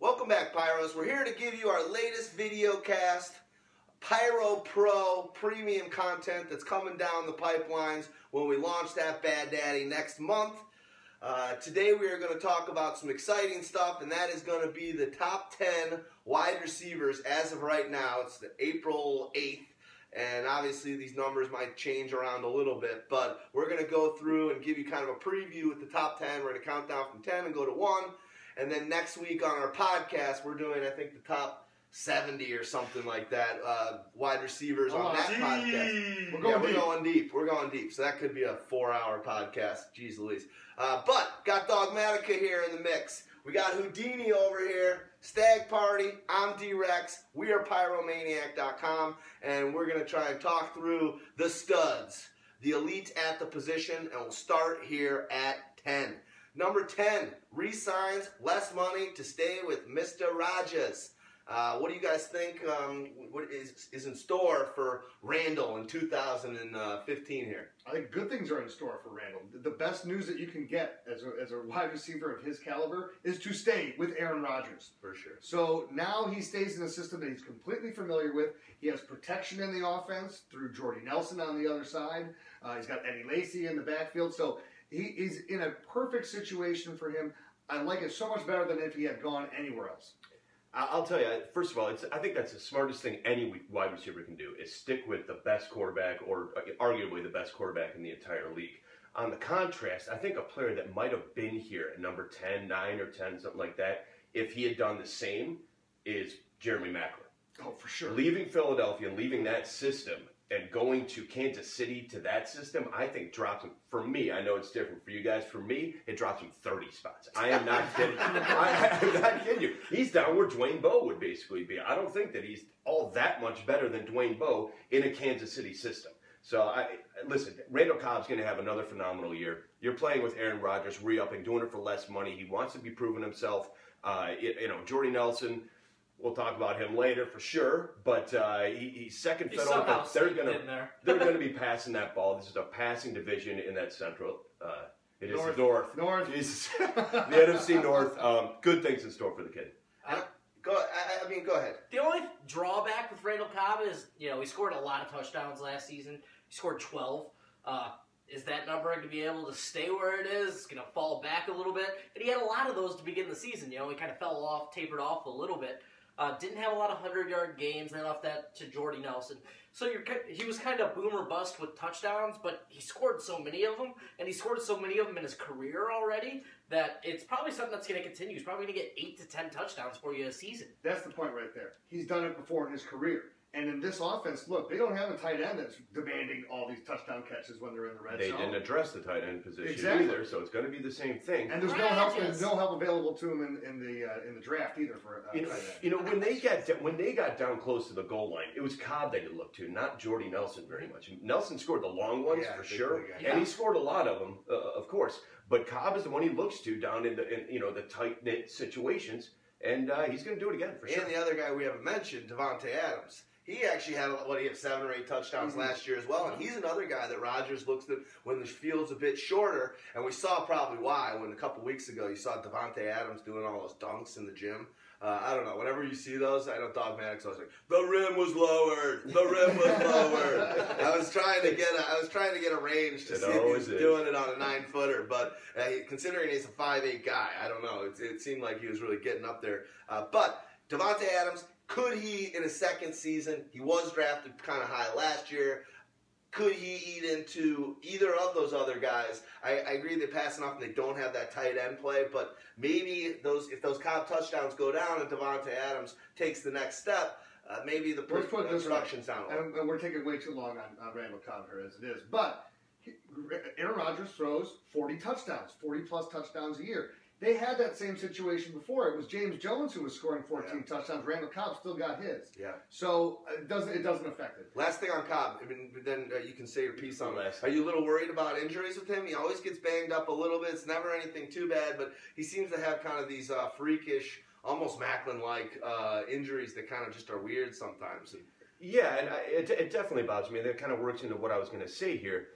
Welcome back, Pyros. We're here to give you our latest video cast, Pyro Pro premium content that's coming down the pipelines when we launch that Bad Daddy next month. Today we are going to talk about some exciting stuff, and that is going to be the top 10 wide receivers as of right now. It's the April 8th, and obviously these numbers might change around a little bit, but we're going to go through and give you kind of a preview with the top 10. We're going to count down from 10 and go to 1, and then next week on our podcast, we're doing, I think, the top 70 or something like that, wide receivers on that podcast. We're going deep. We're going deep. So that could be a 4-hour podcast. Jeez Louise. But got Dogmatica here in the mix. We got Houdini over here. Stag Party. I'm D-Rex. We are Pyromaniac.com. And we're going to try and talk through the studs, the elites at the position. And we'll start here at 10. Number 10, re-signs less money to stay with Mr. Rogers. What do you guys think what is in store for Randall in 2015 here? I think good things are in store for Randall. The best news that you can get as a wide receiver of his caliber is to stay with Aaron Rodgers. For sure. So now he stays in a system that he's completely familiar with. He has protection in the offense through Jordy Nelson on the other side. He's got Eddie Lacy in the backfield. So he's in a perfect situation for him. I like it so much better than if he had gone anywhere else. I'll tell you, first of all, I think that's the smartest thing any wide receiver can do is stick with the best quarterback or arguably the best quarterback in the entire league. On the contrast, I think a player that might have been here at number 10, 9 or 10, something like that, if he had done the same, is Jeremy Maclin. Oh, for sure. Leaving Philadelphia and leaving that system and going to Kansas City to that system, I think drops him. For me, I know it's different for you guys. For me, it drops him 30 spots. I am not kidding. I'm not kidding you. He's down where Dwayne Bowe would basically be. I don't think that he's all that much better than Dwayne Bowe in a Kansas City system. So, listen, Randall Cobb's going to have another phenomenal year. You're playing with Aaron Rodgers, re-upping, doing it for less money. He wants to be proving himself. Jordy Nelson, we'll talk about him later for sure, but he's second fiddle. But they're going to be passing that ball. This is a passing division in that Central. It is North. Jesus. The NFC North. Good things in store for the kid. Go ahead. The only drawback with Randall Cobb is, he scored a lot of touchdowns last season. He scored 12. Is that number going to be able to stay where it is? It's going to fall back a little bit. And he had a lot of those to begin the season. He kind of fell off, tapered off a little bit. Didn't have a lot of 100-yard games. They left that to Jordy Nelson. So he was kind of boom or bust with touchdowns, but he scored so many of them, and he scored so many of them in his career already that it's probably something that's going to continue. He's probably going to get 8 to 10 touchdowns for you a season. That's the point right there. He's done it before in his career. And in this offense, look, they don't have a tight end that's demanding all these touchdown catches when they're in the red zone. They didn't address the tight end position either, so it's going to be the same thing. And there's no help available to him in the draft either for a tight end. When they got down close to the goal line, it was Cobb they could look to, not Jordy Nelson very much. Nelson scored the long ones for sure, and he scored a lot of them, of course. But Cobb is the one he looks to down in the tight knit situations, and he's going to do it again for sure. And the other guy we haven't mentioned, Davante Adams. He actually had, he had 7 or 8 touchdowns last year as well, and he's another guy that Rodgers looks at when the field's a bit shorter, and we saw probably why when a couple weeks ago you saw Davante Adams doing all those dunks in the gym. I don't know, whenever you see those, I know Dogmatic's always like, the rim was lowered, the rim was lowered. I was trying to get a range to see if he was doing it on a 9-footer, but considering he's a 5'8" guy, I don't know, it seemed like he was really getting up there. But Davante Adams, could he, in his second season, he was drafted kind of high last year, could he eat into either of those other guys? I agree they pass enough and they don't have that tight end play, but maybe if those Cobb touchdowns go down and Davante Adams takes the next step, maybe the production sound. And we're taking way too long on Randall Cobb here as it is. But Aaron Rodgers throws 40 touchdowns, 40-plus touchdowns a year. They had that same situation before. It was James Jones who was scoring 14 touchdowns. Randall Cobb still got his. Yeah. So it doesn't affect it. Last thing on Cobb, then you can say your piece on that. Are you a little worried about injuries with him? He always gets banged up a little bit. It's never anything too bad, but he seems to have kind of these freakish, almost Macklin-like injuries that kind of just are weird sometimes. Yeah, and it definitely bothers me. That kind of works into what I was going to say here.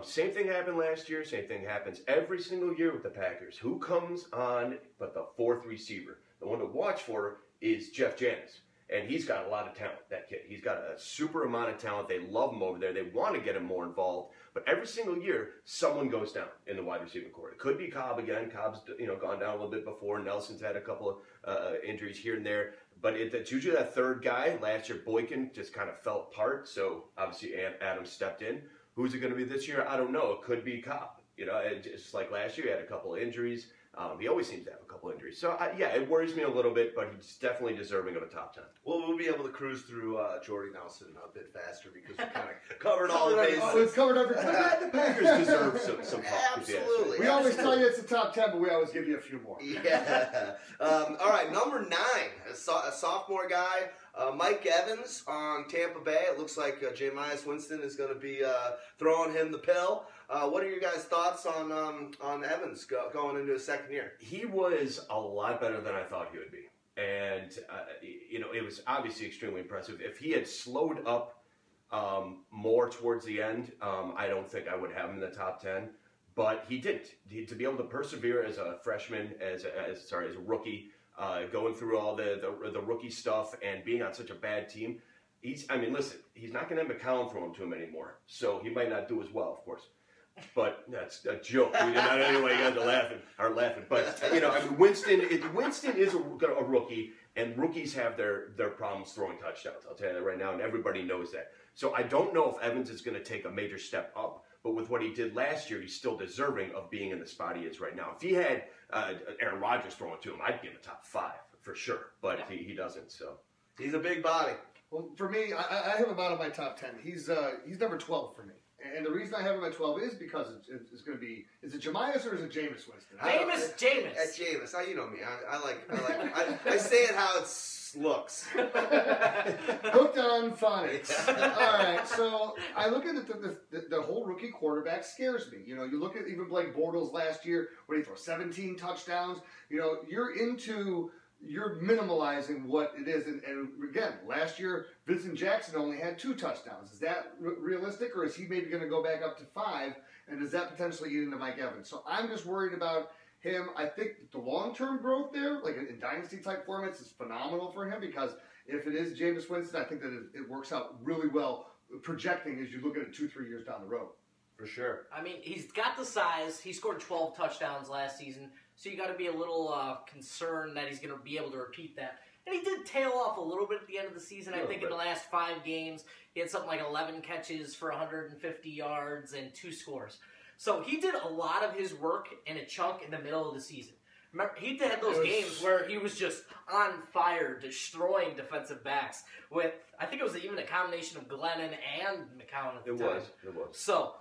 Same thing happened last year. Same thing happens every single year with the Packers. Who comes on but the fourth receiver? The The one to watch for is Jeff Janis. And he's got a lot of talent, that kid. He's got a super amount of talent. They love him over there. They want to get him more involved. But every single year, someone goes down in the wide receiving corps. It could be Cobb again. Cobb's gone down a little bit before. Nelson's had a couple of injuries here and there. But it's usually that third guy. Last year, Boykin just kind of fell apart. So obviously, Adams stepped in. Who's it going to be this year? I don't know. It could be Cobb. Just like last year, he had a couple of injuries. He always seems to have a couple injuries. So, yeah, it worries me a little bit, but he's definitely deserving of a top 10. Well, we'll be able to cruise through Jordy Nelson a bit faster because we kind of covered all the bases. We've covered everything. The Packers deserve some pop. Absolutely. We always tell you it's a top 10, but we always give you a few more. Yeah. All right, number 9, a sophomore guy, Mike Evans on Tampa Bay. It looks like Jameis Winston is going to be throwing him the pill. What are your guys' thoughts on Evans going into his second year? He was a lot better than I thought he would be. And, it was obviously extremely impressive. If he had slowed up more towards the end, I don't think I would have him in the top 10. But he didn't. To be able to persevere as a freshman, as a rookie, going through all the rookie stuff and being on such a bad team, he's not going to have McCown throw him to him anymore. So he might not do as well, of course. But that's a joke. We did not anyway. You guys are laughing. But Winston is a rookie, and rookies have their problems throwing touchdowns. I'll tell you that right now, and everybody knows that. So I don't know if Evans is going to take a major step up. But with what he did last year, he's still deserving of being in the spot he is right now. If he had Aaron Rodgers throwing to him, I'd give him a top 5 for sure. But he doesn't. So he's a big body. Well, for me, I have him out of my top 10. He's number 12 for me. And the reason I have him at 12 is because it's going to be, is it Jemias or is it Jameis Winston? Jameis. That's Jameis. You know me. I say it how it looks. Hooked on phonics. All right, so I look at it, the whole rookie quarterback scares me. You look at even Blake Bortles last year, when he threw 17 touchdowns. You're minimalizing what it is. And again, last year, Vincent Jackson only had 2 touchdowns. Is that realistic, or is he maybe going to go back up to 5? And does that potentially eat into Mike Evans? So I'm just worried about him. I think the long-term growth there, like in dynasty-type formats, is phenomenal for him, because if it is Jameis Winston, I think that it works out really well projecting as you look at it 2-3 years down the road. For sure. I mean, he's got the size. He scored 12 touchdowns last season, so you got to be a little concerned that he's going to be able to repeat that. And he did tail off a little bit at the end of the season. I think in the last 5 games, he had something like 11 catches for 150 yards and 2 scores. So he did a lot of his work in a chunk in the middle of the season. Remember, he had those games where he was just on fire, destroying defensive backs with, I think it was even a combination of Glennon and McCown at the time. It was. So,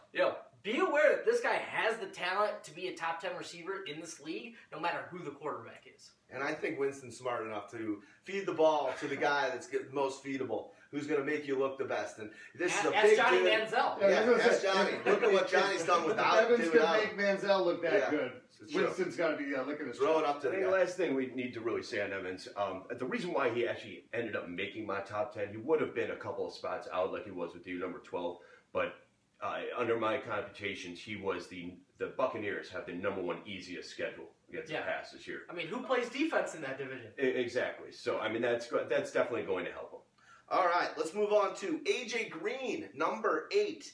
be aware that this guy has the talent to be a top 10 receiver in this league, no matter who the quarterback is. And I think Winston's smart enough to feed the ball to the guy that's most feedable, who's going to make you look the best. And this is a big Johnny dude. Manziel. Ask Johnny. Look at what Johnny's done without him. Evans can make Manziel look that good. Winston's got to be looking at throw it up to the last thing we need to really say on Evans, the reason why he actually ended up making my top 10, he would have been a couple of spots out like he was with you, number 12, but under my computations, he was the Buccaneers have the number 1 easiest schedule against the pass this year. I mean, who plays defense in that division? Exactly. So, I mean, that's definitely going to help him. All right, let's move on to A.J. Green, number 8.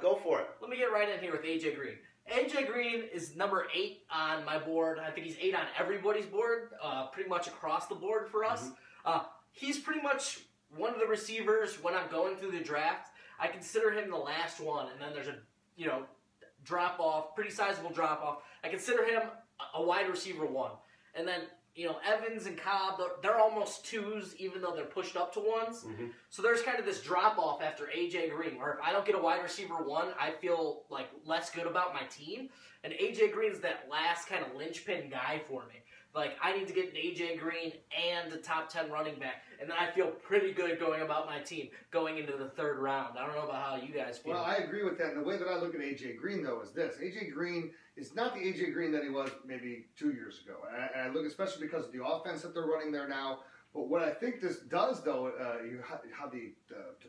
Go for it. Let me get right in here with A.J. Green. A.J. Green is number 8 on my board. I think he's 8 on everybody's board, pretty much across the board for us. He's pretty much one of the receivers when I'm going through the draft. I consider him the last one, and then there's a drop-off, pretty sizable drop-off. I consider him a wide receiver 1. And then, Evans and Cobb, they're almost 2s, even though they're pushed up to 1s. So there's kind of this drop-off after A.J. Green, where if I don't get a wide receiver 1, I feel like less good about my team. And A.J. Green's that last kind of linchpin guy for me. Like, I need to get an A.J. Green and a top 10 running back, and then I feel pretty good going about my team going into the 3rd round. I don't know about how you guys feel. Well, I agree with that. And the way that I look at A.J. Green, though, is this. A.J. Green is not the A.J. Green that he was maybe 2 years ago. And I look especially because of the offense that they're running there now. But what I think this does, though, how the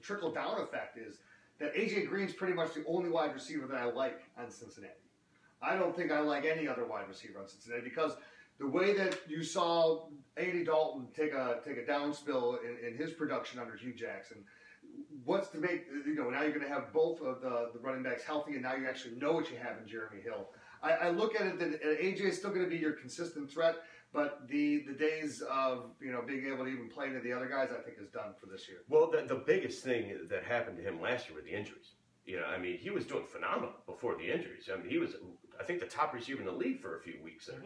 trickle-down effect is that A.J. Green's pretty much the only wide receiver that I like on Cincinnati. I don't think I like any other wide receiver on Cincinnati because the way that you saw Andy Dalton take a downspill in his production under Hugh Jackson, what's to make, now you're going to have both of the running backs healthy, and now you actually know what you have in Jeremy Hill. I look at it that AJ is still going to be your consistent threat, but the days of being able to even play into the other guys, I think, is done for this year. Well, the biggest thing that happened to him last year were the injuries. He was doing phenomenal before the injuries. He was, I think, the top receiver in the league for a few weeks there.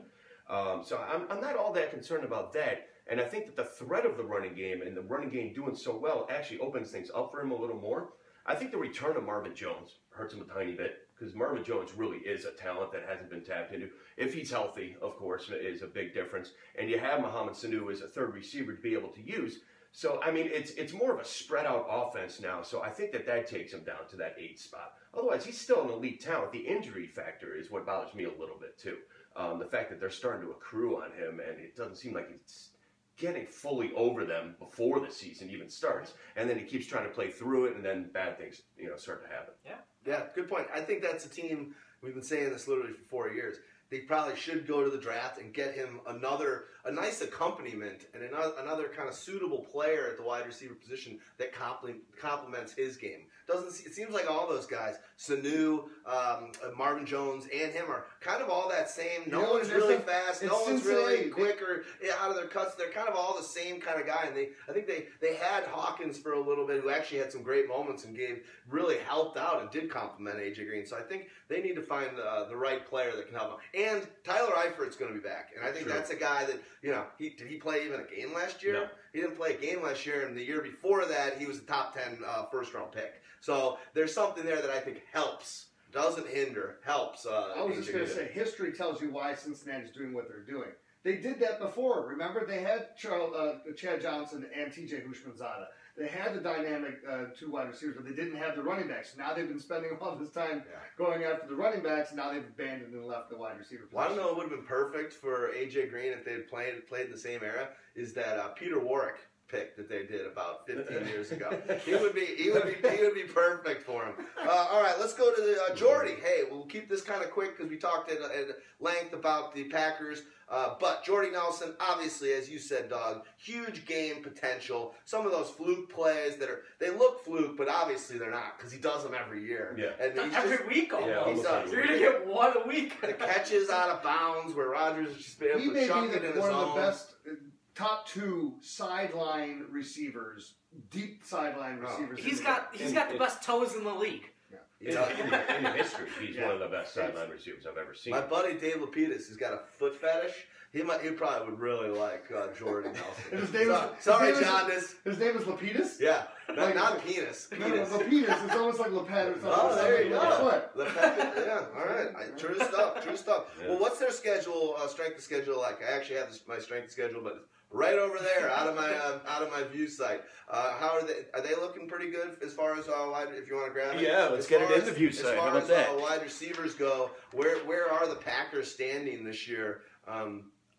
Mm-hmm. So I'm not all that concerned about that. And I think that the threat of the running game and the running game doing so well actually opens things up for him a little more. I think the return of Marvin Jones hurts him a tiny bit, because Marvin Jones really is a talent that hasn't been tapped into. If he's healthy, of course, is a big difference. And you have Mohamed Sanu as a third receiver to be able to use. So, it's more of a spread-out offense now. So I think that takes him down to that 8th spot. Otherwise, he's still an elite talent. The injury factor is what bothers me a little bit, too. The fact that they're starting to accrue on him, and it doesn't seem like he's getting fully over them before the season even starts. And then he keeps trying to play through it, and then bad things, start to happen. Yeah, good point. I think that's a team, we've been saying this literally for 4 years. They probably should go to the draft and get him a nice accompaniment and another kind of suitable player at the wide receiver position that complements his game. It seems like all those guys, Sanu, Marvin Jones, and him are kind of all that same. No one's really fast. No one's really quick or out of their cuts. They're kind of all the same kind of guy. And I think they had Hawkins for a little bit, who actually had some great moments and really helped out and did complement AJ Green. So I think they need to find the right player that can help them. And Tyler Eifert's going to be back, and I think that's a guy that did he play even a game last year? No. He didn't play a game last year, and the year before that he was a top 10 first-round pick. So there's something there that I think helps, doesn't hinder, helps. I was just going to say, history tells you why Cincinnati's doing what they're doing. They did that before. Remember, they had Chad Johnson and T.J. Hushmanzada. They had the dynamic 2 wide receivers, but they didn't have the running backs. Now they've been spending all this time going after the running backs, and now they've abandoned and left the wide receiver position. Well, I don't know. It would have been perfect for A.J. Green if they had played in the same era. Is that Peter Warwick pick that they did about 15 years ago? He would be perfect for him. All right, let's go to the Jordy. Hey, we'll keep this kind of quick because we talked at length about the Packers. But Jordy Nelson, obviously, as you said, Doug, huge game potential. Some of those fluke plays they look fluke, but obviously they're not, because he does them every year. Yeah. And every week almost. Yeah, he does. You're going to get one a week. The catches out of bounds where Rodgers has just been able to chunk it in his own. He may be one of the best top 2 sideline receivers, deep sideline receivers. He's got the best toes in the league. In history, he's one of the best sideline receivers I've ever seen. My buddy Dave Lapidus, who's got a foot fetish. He probably would really like Jordy Nelson. Sorry, John. His name is Lapidus? Yeah. Not penis. No, Lapidus. It's almost like Lapad or something. Oh, there you go. Yeah, all right. True stuff. Yeah. Well, what's their schedule, strength of schedule like? I actually have my strength of schedule, but it's right over there, out of my view site. How are they looking pretty good as far as if you want to grab it? Yeah, let's get it in the view site. How about that? As far as wide receivers go, where are the Packers standing this year?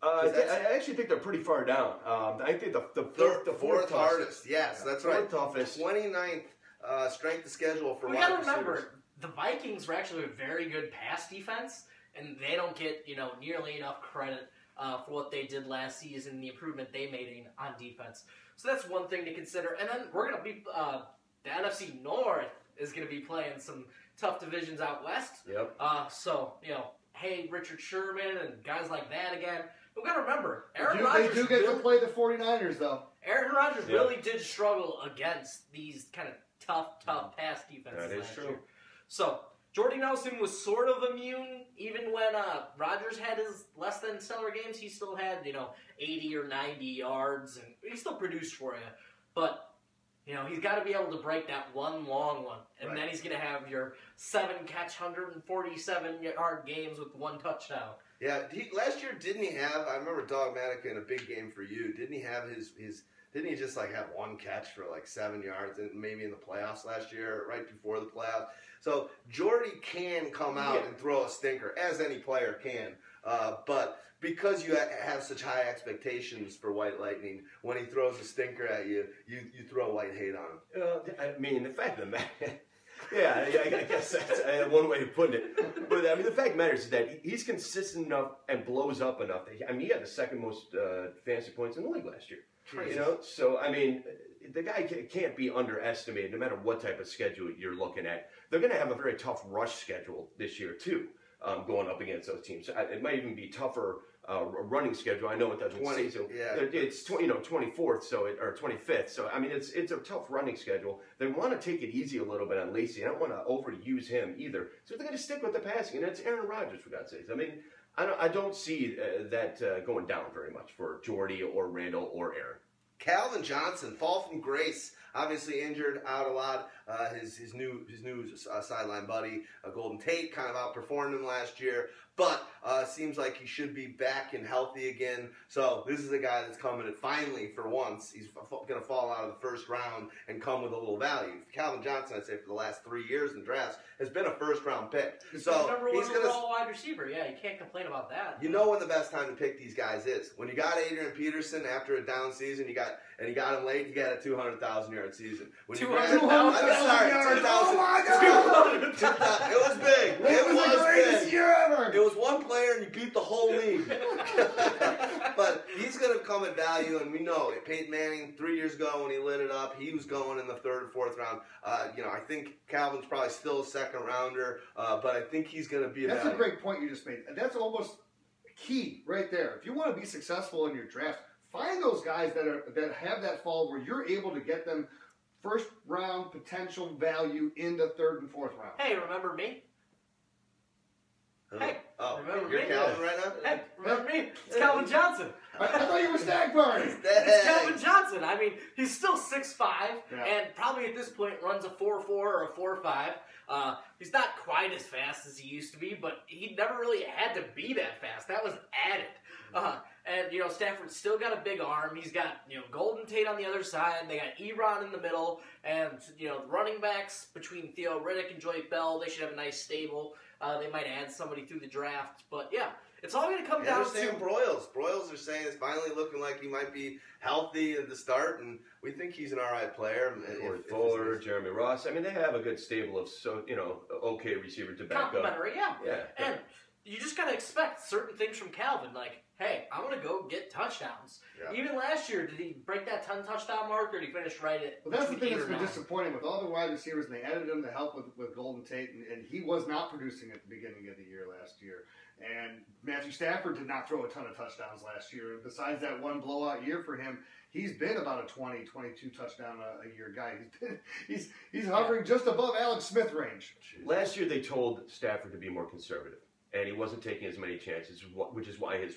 I actually think they're pretty far down. I think the fourth hardest. Yes, that's right. Toughest. 29th strength of schedule for we wide gotta receivers. remember, the Vikings were actually a very good pass defense, and they don't get nearly enough credit for what they did last season, the improvement they made on defense. So that's one thing to consider. And then we're gonna be the NFC North is gonna be playing some tough divisions out west. Yep. So hey, Richard Sherman and guys like that again. We've got to remember, They do get to play the 49ers, though. Aaron Rodgers really did struggle against these kind of tough pass defenses That is last true. year. So, Jordy Nelson was sort of immune, even when Rodgers had his less than stellar games. He still had, 80 or 90 yards, and he still produced for you. But, he's got to be able to break that one long one. And then he's going to have your 7-catch, 147-yard games with 1 touchdown. Yeah, last year didn't he have? I remember Dogmatic in a big game for you. Didn't he have Didn't he just have 1 catch for 7 yards, and maybe in the playoffs last year, right before the playoffs? So Jordy can come out and throw a stinker, as any player can. But because you have such high expectations for White Lightning, when he throws a stinker at you, you throw white hate on him. The fact of the matter. Yeah, I guess that's one way of putting it. But I mean, the fact matters is that he's consistent enough and blows up enough. I mean, he had the second most fantasy points in the league last year. Crazy. You know, so I mean, the guy can't be underestimated no matter what type of schedule you're looking at. They're going to have a very tough rush schedule this year too, going up against those teams. It might even be tougher running schedule. I know it doesn't say so. Yeah. It's 24th, so or 25th. So I mean, it's a tough running schedule. They want to take it easy a little bit on Lacey. I don't want to overuse him either. So they're going to stick with the passing, and it's Aaron Rodgers for God's sakes. I mean, I don't see that going down very much for Jordy or Randall or Aaron. Calvin Johnson, fall from grace. Obviously injured, out a lot. His new sideline buddy, Golden Tate, kind of outperformed him last year. But seems like he should be back and healthy again. So this is a guy that's coming in finally, for once, he's going to fall out of the first round and come with a little value. Calvin Johnson, I'd say, for the last 3 years in drafts, has been a first-round pick. So number one he's going to wide receiver. Yeah, you can't complain about that. You know when the best time to pick these guys is. When you got Adrian Peterson after a down season, you got him late, he got a 200,000-yard season. When 200,000 yards. Oh my God! It was big. It was the greatest big. year ever. It was one player and you beat the whole league. But he's going to come at value, and we know it. Peyton Manning 3 years ago when he lit it up, he was going in the third or fourth round. I think Calvin's probably still a second rounder, but I think he's going to be a That's value. a great point you just made. That's almost key right there. If you want to be successful in your draft, find those guys that have that fall where you're able to get them first round potential value in the third and fourth round. Hey, remember me? Hey, remember you're me? Calvin right now? Hey, remember me? It's Calvin Johnson. I thought you were Stag Party. It's Calvin Johnson. I mean, he's still 6'5", Yeah. and probably at this point runs a 4.4 or a 4.5. He's not quite as fast as he used to be, but he never really had to be that fast. That was added. And, Stafford's still got a big arm. He's got, Golden Tate on the other side. They got Ebron in the middle. And, the running backs between Theo Riddick and Joy Bell, they should have a nice stable. They might add somebody through the draft. But, yeah, it's all going to come down to... Broyles. Broyles are saying it's finally looking like he might be healthy at the start, and we think he's an all right player. Corey Fuller, Jeremy Ross. I mean, they have a good stable of, okay receivers to back up. Complimentary, yeah. Yeah. And you just got to expect certain things from Calvin, like, hey, I want to go get touchdowns. Yeah. Even last year, did he break that 10-touchdown mark, or did he finish right at... Well, that's the thing that's been disappointing with all the wide receivers, and they added him to help with Golden Tate, and he was not producing at the beginning of the year last year. And Matthew Stafford did not throw a ton of touchdowns last year. Besides that one blowout year for him, he's been about a 20, 22 touchdown a year guy. He's hovering just above Alex Smith range. Last year, they told Stafford to be more conservative, and he wasn't taking as many chances, which is why his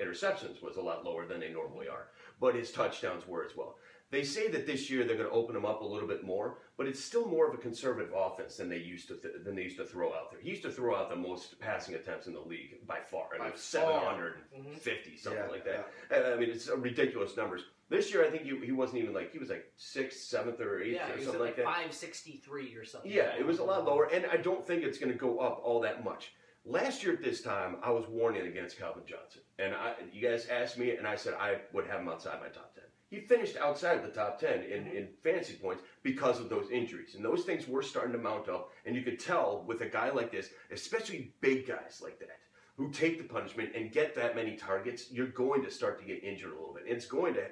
interceptions was a lot lower than they normally are. But his touchdowns were as well. They say that this year they're going to open him up a little bit more, but it's still more of a conservative offense than they used to throw out there. He used to throw out the most passing attempts in the league by far. I mean, 750, something like that. Yeah. I mean, it's ridiculous numbers. This year, I think he wasn't even he was like 6th, 7th, or 8th or something like that. 563 or something. Yeah, it was a lot lower, and I don't think it's going to go up all that much. Last year at this time, I was warning against Calvin Johnson. And you guys asked me, and I said I would have him outside my top 10. He finished outside of the top 10 in fantasy points because of those injuries. And those things were starting to mount up. And you could tell with a guy like this, especially big guys like that, who take the punishment and get that many targets, you're going to start to get injured a little bit. And it's going to,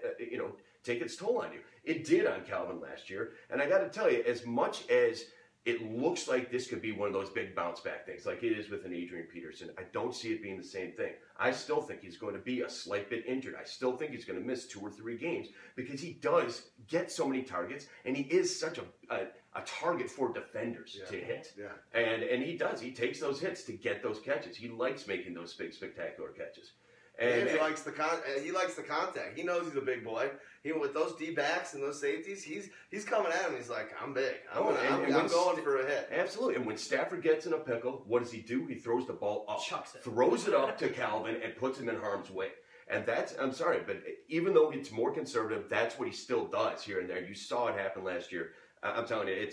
take its toll on you. It did on Calvin last year. And I got to tell you, as much as it looks like this could be one of those big bounce back things like it is with an Adrian Peterson, I don't see it being the same thing. I still think he's going to be a slight bit injured. I still think he's going to miss 2 or 3 games because he does get so many targets, and he is such a target for defenders to hit. Yeah. And he does. He takes those hits to get those catches. He likes making those big, spectacular catches. And he likes the contact. He knows he's a big boy. With those D-backs and those safeties, he's coming at him. He's like, I'm big. I'm going for a hit. Absolutely. And when Stafford gets in a pickle, what does he do? He throws the ball up, throws it up to Calvin, and puts him in harm's way. And I'm sorry, but even though it's more conservative, that's what he still does here and there. You saw it happen last year. I'm telling you,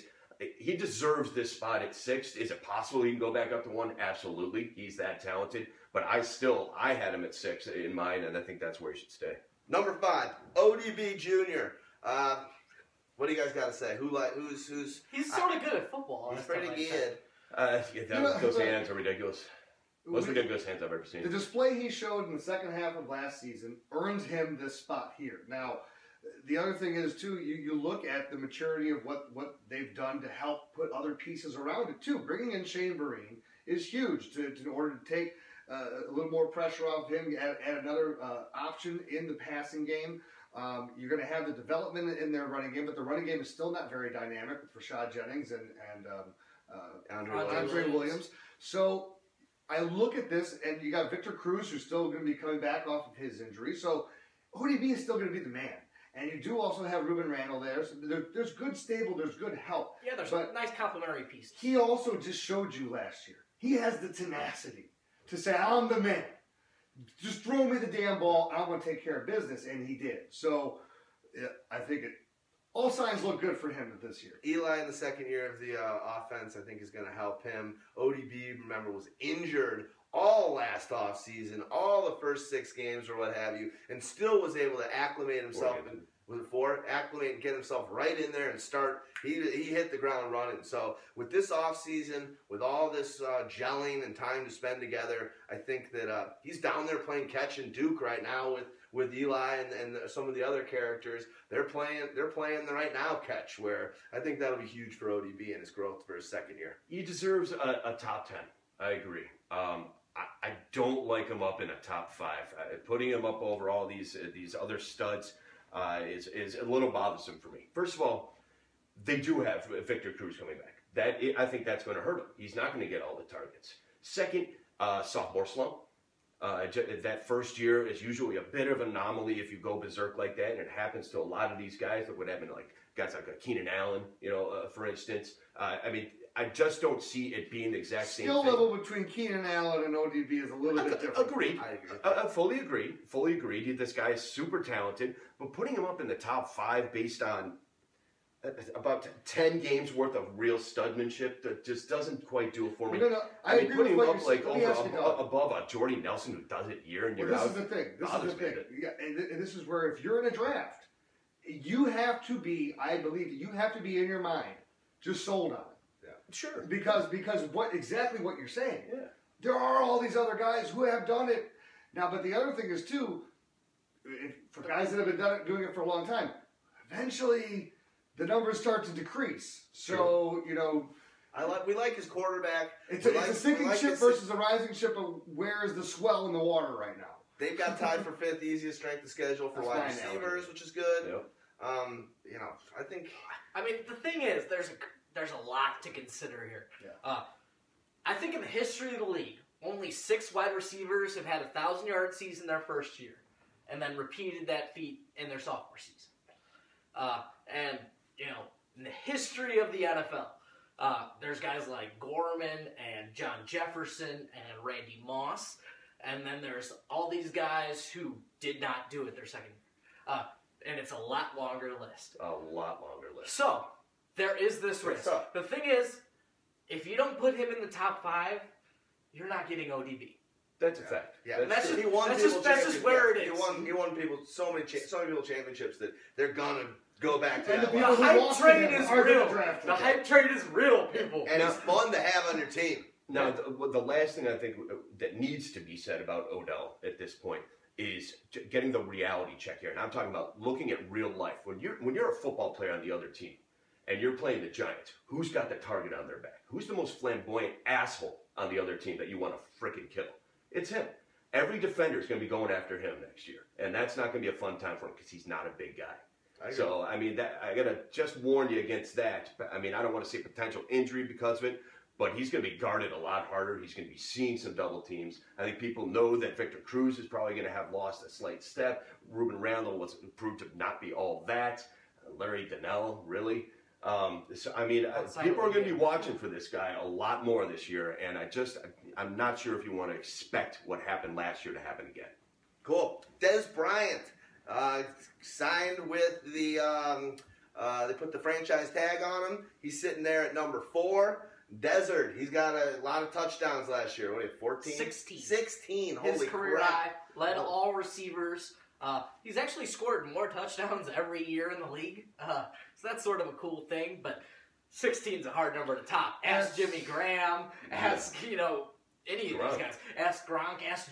he deserves this spot at 6th. Is it possible he can go back up to 1? Absolutely. He's that talented. But I had him at 6 in mine, and I think that's where he should stay. Number 5, ODB Jr. What do you guys got to say? Who's? He's sort of good at football. He's pretty good. Those hands are ridiculous. Most ridiculous hands I've ever seen. The display he showed in the second half of last season earns him this spot here. Now, the other thing is, too, you look at the maturity of what they've done to help put other pieces around it, too. Bringing in Shane Vereen is huge in order to take a little more pressure off him, add another option in the passing game. You're going to have the development in their running game, but the running game is still not very dynamic with Rashad Jennings and Andre Williams. So I look at this, and you got Victor Cruz, who's still going to be coming back off of his injury. So ODB is still going to be the man. And you do also have Ruben Randall there. So there's good stable, there's good help. Yeah, there's a nice complementary pieces. He also just showed you last year. He has the tenacity to say, I'm the man. Just throw me the damn ball. I'm going to take care of business. And he did. So I think all signs look good for him this year. Eli in the second year of the offense, I think, is going to help him. ODB, remember, was injured all last offseason, all the first 6 games or what have you, and still was able to acclimate himself. Acclimate and get himself right in there and start. He hit the ground running. So with this offseason, with all this gelling and time to spend together, I think that he's down there playing catch and Duke right now with Eli and some of the other characters. They're playing the right now catch, where I think that'll be huge for ODB and his growth for his second year. He deserves a top 10. I agree. I don't like him up in a top 5. Putting him up over all these other studs is a little bothersome for me. First of all, they do have Victor Cruz coming back. I think that's going to hurt him. He's not going to get all the targets. Second, sophomore slump. That first year is usually a bit of an anomaly if you go berserk like that, and it happens to a lot of these guys. Look what happened to guys like Keenan Allen, for instance. I just don't see it being the exact same Skill thing. level between Keenan Allen and ODB is a little bit different. Agreed. I agree. Fully agreed. This guy is super talented, but putting him up in the top 5 based on about 10 games worth of real studmanship that just doesn't quite do it for me. No, I agree putting with him what up above a Jordy Nelson who does it year in year out. This is the thing. Yeah, and this is where if you're in a draft, you have to be. I believe you have to be in your mind just sold on it. Sure. Because exactly what you're saying. Yeah. There are all these other guys who have done it. Now, but the other thing is, too, for guys that have been doing it for a long time, eventually the numbers start to decrease. So, we like his quarterback. It's a sinking ship versus a rising ship. Of where is the swell in the water right now? They've got tied for 5th easiest strength of schedule for wide receivers, which is good. Yep. I think. The thing is, there's a lot to consider here. Yeah. I think in the history of the league, only 6 wide receivers have had a 1,000-yard season their first year, and then repeated that feat in their sophomore season. In the history of the NFL, there's guys like Gorman and John Jefferson and Randy Moss, and then there's all these guys who did not do it their second year. And it's a lot longer list. A lot longer list. So, there is this risk. The thing is, if you don't put him in the top 5, you're not getting ODB. That's a fact. Yeah, that's just where it is. He won people so many people championships that they're gonna go back to And that. the The people who hype lost train to him is are real. gonna draft him. The hype train is real, people. And it's fun to have on your team. Now, the last thing I think that needs to be said about Odell at this point is getting the reality check here. And I'm talking about looking at real life. When you're a football player on the other team, and you're playing the Giants, who's got the target on their back? Who's the most flamboyant asshole on the other team that you want to frickin' kill? It's him. Every defender is going to be going after him next year. And that's not going to be a fun time for him because he's not a big guy. So, I got to just warn you against that. I don't want to see potential injury because of it, but he's going to be guarded a lot harder. He's going to be seeing some double teams. I think people know that Victor Cruz is probably going to have lost a slight step. Ruben Randall was proved to not be all that. Larry Donnell, really. People are going to be watching for this guy a lot more this year, and I'm not sure if you want to expect what happened last year to happen again. Cool. Des Bryant signed with the. They put the franchise tag on him. He's sitting there at number 4. Desert. He's got a lot of touchdowns last year. What, 14? 16. 16. His Holy career crap. high, led all receivers He's actually scored more touchdowns every year in the league, so that's sort of a cool thing. But 16 is a hard number to top. Ask Jimmy Graham. Ask any of these guys. Ask Gronk. Ask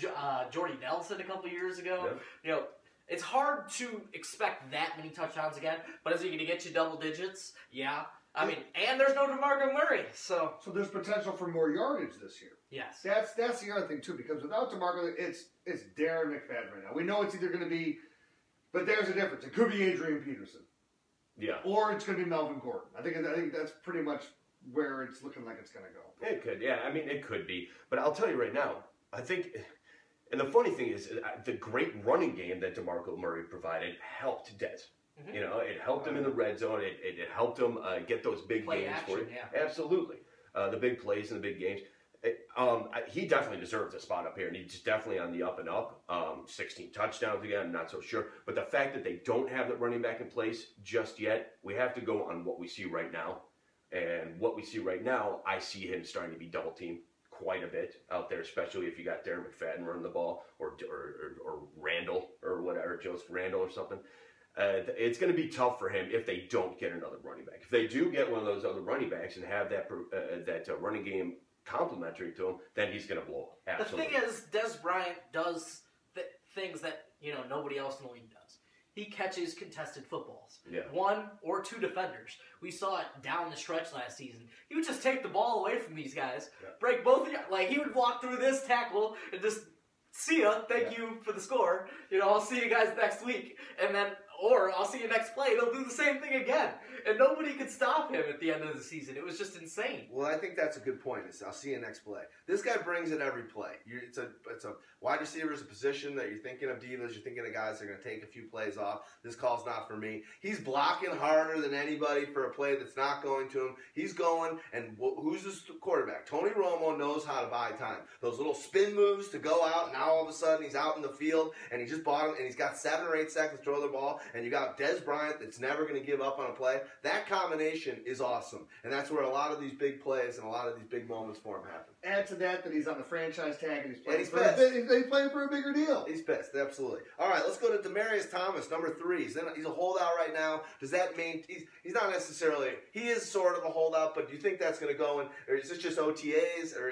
Jordy Nelson a couple years ago. Yeah. It's hard to expect that many touchdowns again. But is he going to get you double digits? Yeah. I mean, and there's no DeMarco Murray, so there's potential for more yardage this year. Yes, that's the other thing too, because without DeMarco, it's Darren McFadden right now. We know it's either going to be, but there's a difference. It could be Adrian Peterson, or it's going to be Melvin Gordon. I think that's pretty much where it's looking like it's going to go. It could, I mean, it could be, but I'll tell you right now, I think. And the funny thing is, the great running game that DeMarco Murray provided helped Dez. It helped him in the red zone. It helped him get those big games for you. Yeah. Absolutely. The big plays and the big games. He definitely deserves a spot up here, and he's definitely on the up and up. 16 touchdowns again, I'm not so sure. But the fact that they don't have that running back in place just yet, we have to go on what we see right now. And what we see right now, I see him starting to be double-teamed quite a bit out there, especially if you got Darren McFadden running the ball, or Randall, or whatever, Joseph Randall or something. It's going to be tough for him if they don't get another running back. If they do get one of those other running backs and have that running game complementary to him, then he's going to blow up. Absolutely. The thing is, Dez Bryant does things that nobody else in the league does. He catches contested footballs. Yeah. 1 or 2 defenders. We saw it down the stretch last season. He would just take the ball away from these guys, break both of you. Like, he would walk through this tackle and just, see ya, thank you for the score. I'll see you guys next week. And then, or I'll see you next play. They'll do the same thing again. And nobody could stop him at the end of the season. It was just insane. Well, I think that's a good point. I'll see you next play. This guy brings it every play. It's a wide receiver is a position that you're thinking of divas. You're thinking of guys that are going to take a few plays off. This call's not for me. He's blocking harder than anybody for a play that's not going to him. He's going, and who's this quarterback? Tony Romo knows how to buy time. Those little spin moves to go out, and now all of a sudden he's out in the field, and he just bought him, and he's got 7 or 8 seconds to throw the ball, and you got Dez Bryant that's never going to give up on a play. That combination is awesome, and that's where a lot of these big plays and a lot of these big moments for him happen. Add to that he's on the franchise tag and he's playing, he's playing for a bigger deal. He's pissed, absolutely. All right, let's go to Demaryius Thomas, number 3. He's a holdout right now. Does that mean he's not necessarily? He is sort of a holdout, but do you think that's going to go in, or is this just OTAs, or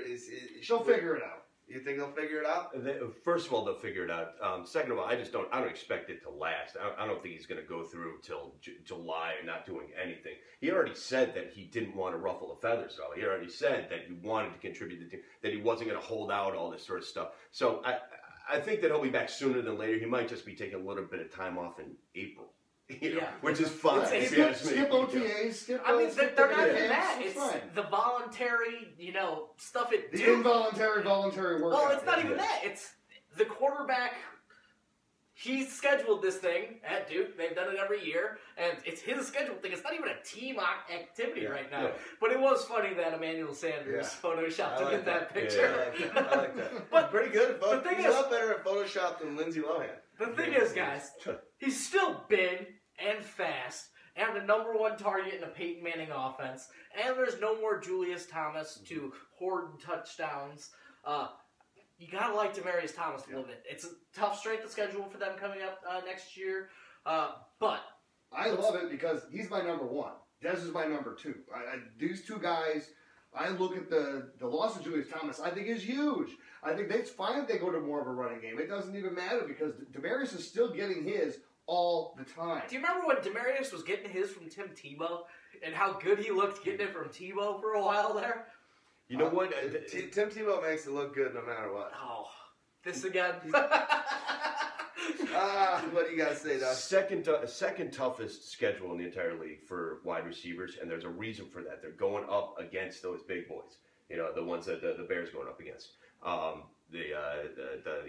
she'll figure it out? You think they'll figure it out? First of all, they'll figure it out. Second of all, I don't expect it to last. I don't think he's going to go through till July and not doing anything. He already said that he didn't want to ruffle the feathers, though. He already said that he wanted to contribute to the team, that he wasn't going to hold out, all this sort of stuff. So I think that he'll be back sooner than later. He might just be taking a little bit of time off in April. Which is fine. Skip OTAs. They're not even that. It's the voluntary, stuff. The involuntary, voluntary workout. Well, it's not even that. It's the quarterback. He scheduled this thing at Duke. They've done it every year, and it's his scheduled thing. It's not even a team activity right now. Yeah. But it was funny that Emmanuel Sanders photoshopped him in that picture. Yeah, I like that. But pretty good. He's a lot better at Photoshop than Lindsay Lohan. The thing is, guys, he's still big and fast and the number 1 target in a Peyton Manning offense. And there's no more Julius Thomas to hoard touchdowns. You gotta like Demaryius Thomas a little bit. It's a tough strength of schedule for them coming up next year. But I love it because he's my number 1. Dez is my number 2. These 2 guys. I look at the loss of Julius Thomas, I think is huge. I think it's fine if they go to more of a running game. It doesn't even matter because Demaryius is still getting his all the time. Do you remember when Demaryius was getting his from Tim Tebow and how good he looked getting it from Tebow for a while there? You know what? Tim Tebow makes it look good no matter what. Oh, this again. What do you got to say, Doug? Second toughest schedule in the entire league for wide receivers, and there's a reason for that. They're going up against those big boys. The ones that the Bears going up against. The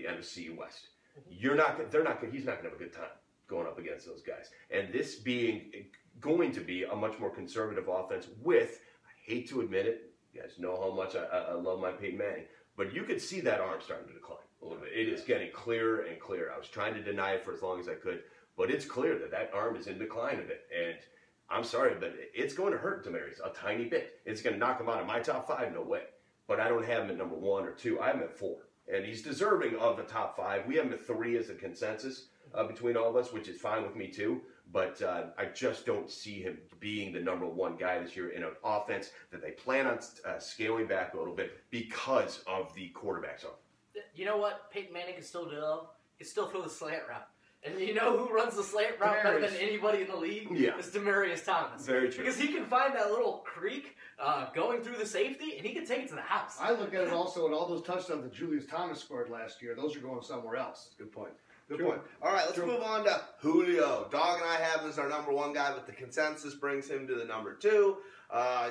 NFC West. He's not going to have a good time going up against those guys. And this being going to be a much more conservative offense with, I hate to admit it, you guys know how much I love my Peyton Manning, but you could see that arm starting to decline a little bit. It is getting clearer and clearer. I was trying to deny it for as long as I could, but it's clear that arm is in decline a bit. And I'm sorry, but it's going to hurt Demaryius a tiny bit. It's going to knock him out of my top 5, no way. But I don't have him at number 1 or 2. I have him at 4. And he's deserving of the top 5. We have him at 3 as a consensus. between all of us, which is fine with me too. But I just don't see him being the number one guy this year in an offense that they plan on scaling back a little bit because of the quarterbacks on. You know what Peyton Manning can still do, though? He can still throw the slant route. And you know who runs the slant route better than anybody in the league? Yeah. It's Demaryius Thomas. Very true. Because he can find that little creek going through the safety, and he can take it to the house. I look at it also at all those touchdowns that Julius Thomas scored last year. Those are going somewhere else. Good point. Good point. All right, let's move on to Julio. Dog and I have him as our number one guy, but the consensus brings him to the number two.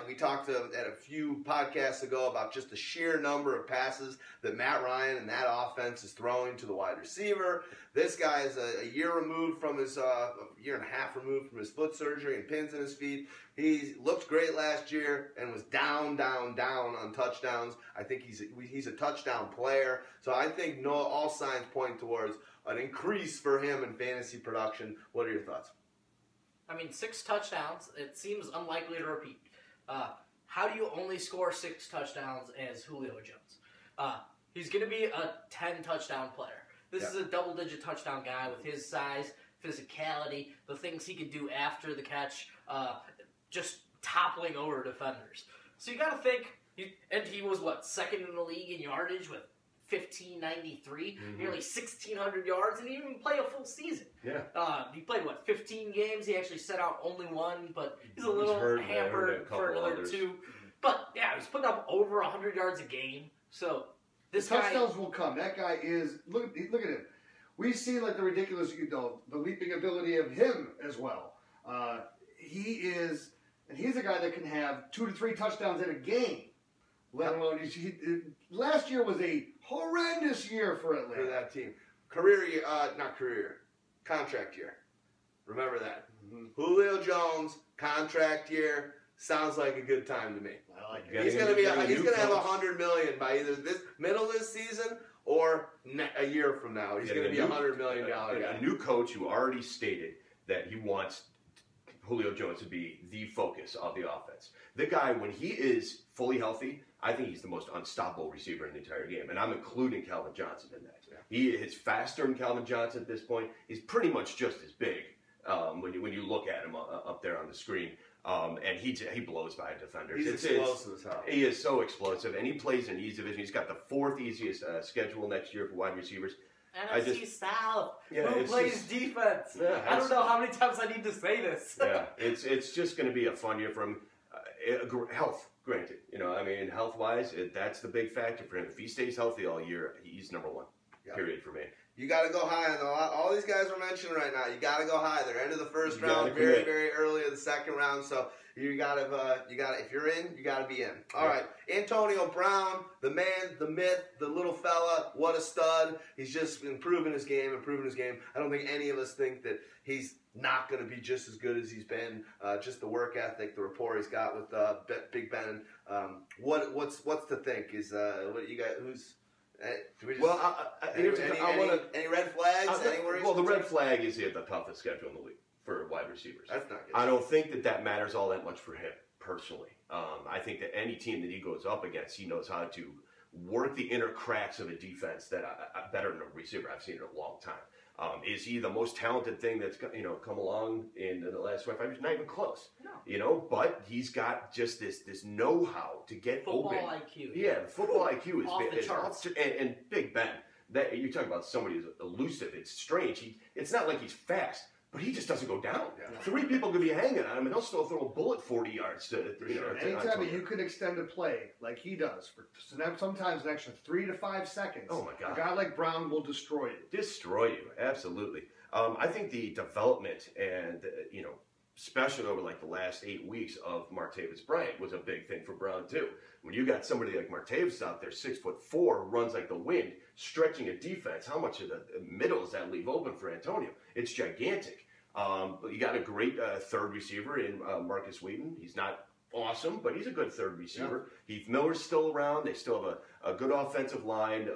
We talked at a few podcasts ago about just the sheer number of passes that Matt Ryan and that offense is throwing to the wide receiver. This guy is a year removed from his, a year and a half removed from his foot surgery and pins in his feet. He looked great last year and was down on touchdowns. I think he's a touchdown player. So I think all signs point towards an increase for him in fantasy production. What are your thoughts? I mean, 6 touchdowns, it seems unlikely to repeat. How do you only score 6 touchdowns as Julio Jones? He's going to be a 10-touchdown player. This is a double-digit touchdown guy with his size, physicality, the things he can do after the catch, just toppling over defenders. So you got to think, and he was, second in the league in yardage with 1,593, nearly 1,600 yards, and he didn't even play a full season. Yeah. He played, 15 games? He actually set out only 1, but he's a little hampered for another 2. But, yeah, he's putting up over 100 yards a game. So, this guy... touchdowns will come. That guy is... Look at him. We've seen, the ridiculous, the leaping ability of him as well. He is... And he's a guy that can have 2 to 3 touchdowns in a game. Let alone, last year was a horrendous year for Atlanta. For that team. Career year, not career year, contract year. Remember that. Julio Jones, contract year, sounds like a good time to me. I like it. He's going to have $100 million by either this middle of this season or a year from now. He's going to be a $100 million guy. A new coach who already stated that he wants Julio Jones to be the focus of the offense. The guy, when he is fully healthy, I think he's the most unstoppable receiver in the entire game, and I'm including Calvin Johnson in that. Yeah. He is faster than Calvin Johnson at this point. He's pretty much just as big when you look at him up there on the screen, and he blows by defenders. He's explosive as hell. He is so explosive, and he plays in East Division. He's got the 4th easiest schedule next year for wide receivers. NFC South. Yeah, who plays defense? Yeah, I don't know how many times I need to say this. Yeah, it's just going to be a fun year for him. Health, granted. Health-wise, that's the big factor for him. If he stays healthy all year, he's number 1. Yep. Period for me. You got to go high on all these guys we're mentioning right now. You got to go high. They're end of the first round, very, very early in the second round. So you got to if you're in, you got to be in. All right, Antonio Brown, the man, the myth, the little fella. What a stud! He's just improving his game. I don't think any of us think that he's not going to be just as good as he's been. Just the work ethic, the rapport he's got with Big Ben. What's to think? Is what you got? Who's do we just, any red flags? The red flag is he had the toughest schedule in the league for wide receivers. That's not good. I don't think that matters all that much for him personally. I think that any team that he goes up against, he knows how to work the inner cracks of a defense that better than a receiver I've seen in a long time. Is he the most talented thing that's come along in the last 25 years? Not even close. No. But he's got just this know-how to get football open. IQ. Yeah, the football IQ is off the charts. And Big Ben. That you talk about somebody who's elusive. It's strange. It's not like he's fast, but he just doesn't go down. Yeah. 3 people could be hanging on him, and he'll still throw a bullet 40 yards Anytime you could extend a play like he does for sometimes an extra 3 to 5 seconds. Oh my God! A guy like Brown will destroy you. Destroy you, absolutely. I think the development and especially over the last 8 weeks of Martavis Bryant was a big thing for Brown too. When you got somebody like Martavis out there, 6'4", runs like the wind, stretching a defense, how much of the middle does that leave open for Antonio? It's gigantic. But you got a great third receiver in Marcus Wheaton. He's not awesome, but he's a good third receiver. Yeah. Heath Miller's still around. They still have a good offensive line.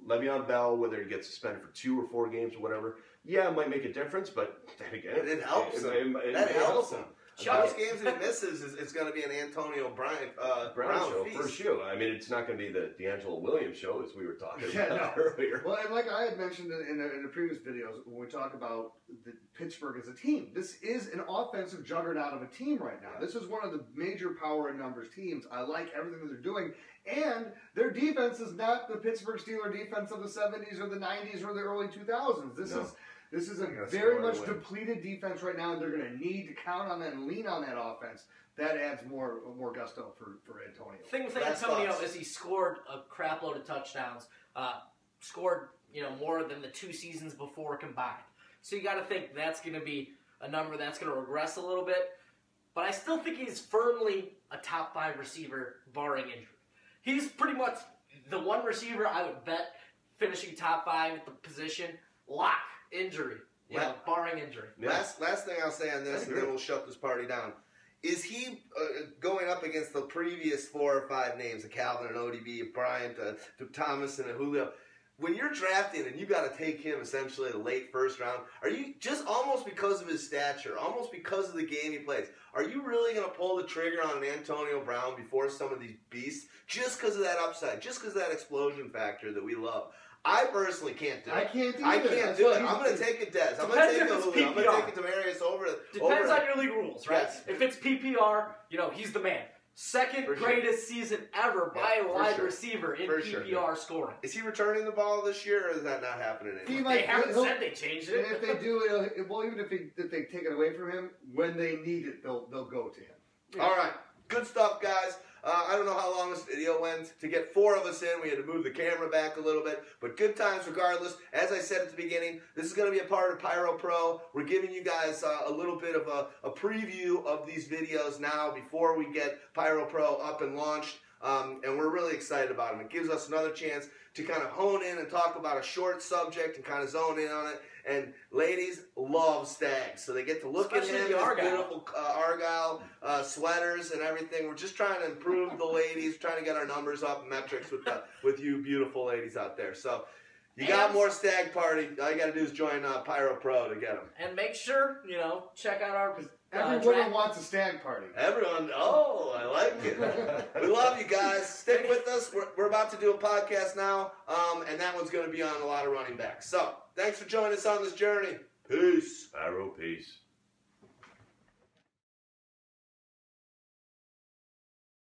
Le'Veon Bell, whether he gets suspended for 2 or 4 games or whatever, Yeah, it might make a difference, but then again, It helps him. It That may helps help him. Those games that he misses is going to be an Antonio Brown show feast. for sure. I mean, it's not going to be the D'Angelo Williams show as we were talking Yeah, about no. earlier. Well, and like I had mentioned in the previous videos, when we talk about Pittsburgh as a team, this is an offensive juggernaut of a team right now. This is one of the major power and numbers teams. I like everything that they're doing. And their defense is not the Pittsburgh Steelers defense of the 70s or the 90s or the early 2000s. This is a very much depleted defense right now, and they're going to need to count on that and lean on that offense. That adds more gusto for Antonio. The thing with Antonio is he scored a crap load of touchdowns, scored more than the 2 seasons before combined. So you got to think that's going to be a number that's going to regress a little bit. But I still think he's firmly a top 5 receiver, barring injury. He's pretty much the one receiver I would bet finishing top 5 at the position. Lock. Injury. Barring injury. Yeah. Last thing I'll say on this, and then we'll shut this party down. Is he going up against the previous 4 or 5 names, the Calvin and ODB, Bryant, Thomas, and Julio? When you're drafting and you got to take him essentially the late first round, are you just almost because of his stature, almost because of the game he plays, are you really going to pull the trigger on an Antonio Brown before some of these beasts just because of that upside, just because of that explosion factor that we love? I personally can't do it. I can't either. I can't do it. I'm going to take a Dez. I'm going to take a Julio. I'm going to take a Demarius over. Depends on your league rules, right? Yes. If it's PPR, he's the man. Second greatest season ever by a wide receiver in PPR scoring. Is he returning the ball this year, or is that not happening anymore? They haven't said they changed it. And if they do, even if they take it away from him, when they need it, they'll go to him. Yeah. All right. Good stuff, guys. I don't know how long this video went. To get 4 of us in, we had to move the camera back a little bit. But good times regardless. As I said at the beginning, this is going to be a part of Pyro Pro. We're giving you guys a little bit of a preview of these videos now before we get Pyro Pro up and launched. And we're really excited about them. It gives us another chance to kind of hone in and talk about a short subject and kind of zone in on it. And ladies love Stags, so they get to look at him, his beautiful Argyle sweaters and everything. We're just trying to improve the ladies, trying to get our numbers up, metrics with you beautiful ladies out there. So you got more Stag Party. All you got to do is join Pyro Pro to get them. And make sure, check out our... Everyone wants a stag party. Everyone, I like it. We love you guys. Stick with us. We're about to do a podcast now, and that one's going to be on a lot of running backs. So, thanks for joining us on this journey. Peace. Pyro P.